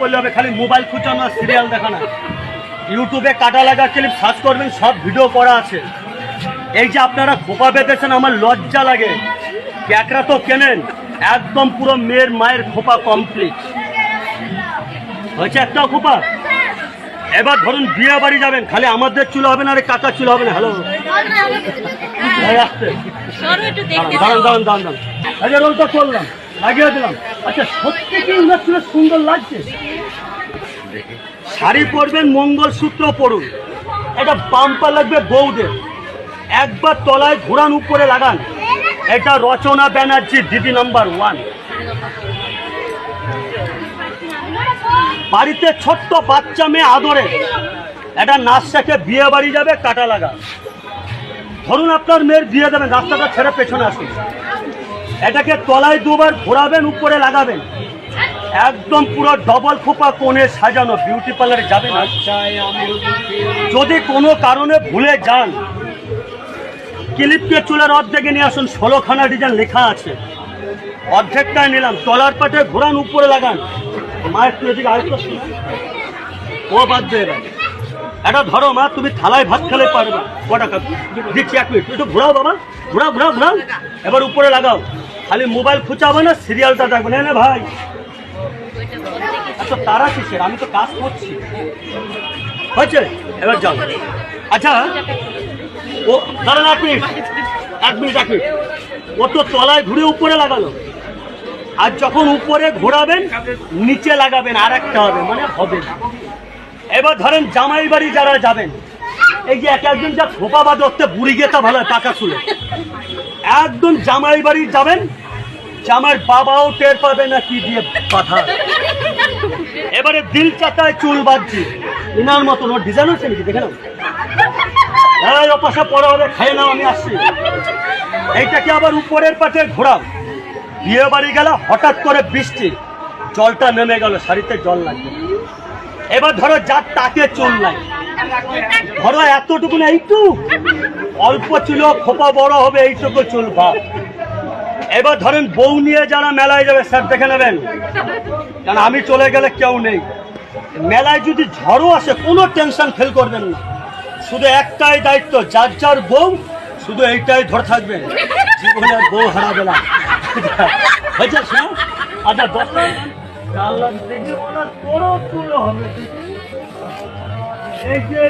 করলে হবে, খালি মোবাইল খুঁচানো আর সিরিয়াল দেখা না। ইউটিউবে কাটা লাগা ক্লিপ সার্চ করবেন, সব ভিডিও করা আছে। এই যে আপনারা খোপা বেঁধেছেন, আমার লজ্জা লাগে। ক্যাকরা তো কেনেন, একদম পুরো মেয়ের মায়ের খোপা কমপ্লিট হয়েছে, একটাও খোপা। এবার ধরুন বিয়ে বাড়ি যাবেন, খালি আমাদের চুল হবে না, আরে কাকার চুল হবে না। হ্যালো আসতে দাঁড়ান দাঁড়ান দাঁড়ান দাঁড়ান, আচ্ছা রোলটা করলাম, লাগিয়ে দিলাম। আচ্ছা সত্যি কি উনার চুলে সুন্দর লাগছে? শাড়ি পরবেন, মঙ্গলসূত্র পরুন, এটা পাম্পা লাগবে বউদের। একবার তলায় ঘোরান, উপরে লাগান। এটা রচনা ব্যানার্জি, দিদি নাম্বার 1। বাড়িতে ছোট্ট বাচ্চা মেয়ে আদরে, এটা নাচ শেখে, বিয়ে বাড়ি যাবে, কাটা লাগা। ধরুন আপনার মেয়ের বিয়ে দেবেন, রাস্তাটা ছেড়ে পেছনে আসুন, এটাকে তলায় দুবার ঘোরাবেন, উপরে লাগাবেন। একদম পুরো ডবল খোপা কোণে সাজানো, বিউটি পার্লারে যাবেন। যদি কোনো কারণে ভুলে যান, ক্লিপকে চুলের অর্ধেকে নিয়ে আসুন, 16খানা ডিজাইন লেখা আছে, অর্ধেকটাই নিলাম। তলার পাটে ঘোরান, উপরে লাগান। মায়ের তুলে দিকে আয়ত্ত ও বাদ দিয়ে এবার এটা ধরো মা, তুমি থালায় ভাত খেলে পারবে। কটা দিচ্ছি, 1 মিনিট, একটু ঘোরাও বাবা, ঘোরাও ঘোরাও ঘোরাও। এবার উপরে লাগাও, খালি মোবাইল খুঁচাবে না, সিরিয়ালটা দেখবেন। না ভাই আচ্ছা তারা কিসের, আমি তো কাজ করছি, হয়েছে? এবার যাও। আচ্ছা ও দাঁড়ান, 1 মিনিট 1 মিনিট 1 মিনিট। ও তো তলায় ঘুরে উপরে লাগালো, আর যখন উপরে ঘোরাবেন নিচে লাগাবেন, আর একটা হবে, মানে হবে না। এবার ধরেন জামাই বাড়ি যারা যাবেন, এই যে একজন যা খোপা বাঁধে, ওতে বুড়ি গেতা ভালো হয়, পাকা চুলে। একদম জামাই বাড়ি যাবেন, জামাইয়ের বাবাও টের পাবে না কি দিয়ে বাঁধা। এবারে দিল চাতায় চুল বাঁধছি, ইনার মতন। ওর ডিজাইন হচ্ছে নাকি দেখে নাও, ও পাশা পড়া হবে, খাইয়ে নাও, আমি আসছি। এইটাকে আবার উপরের পাশে ঘোরাও। বিয়ে বাড়ি গেল, হঠাৎ করে বৃষ্টি, জলটা নেমে গেল, শাড়িতে জল লাগবে। এবার ধরো যার তাকে চুল নাই, ধরো এতটুকু না, এইটুকু অল্প চুল, খোপা বড় হবে, এইটুকু চুল ভাব। এবার ধরেন বউ নিয়ে যারা মেলায় যাবে, স্যার দেখে নেবেন, কারণ আমি চলে গেলে কেউ নেই। মেলায় যদি ঝড়ও আসে, কোনো টেনশন ফেল করবেন না, শুধু একটাই দায়িত্ব, যার যার বউ, শুধু এইটাই ধরে থাকবেন, জীবনে আর বউ হারাবে না। হয়েছে শোনো? আচ্ছা 10 হবে, এই যে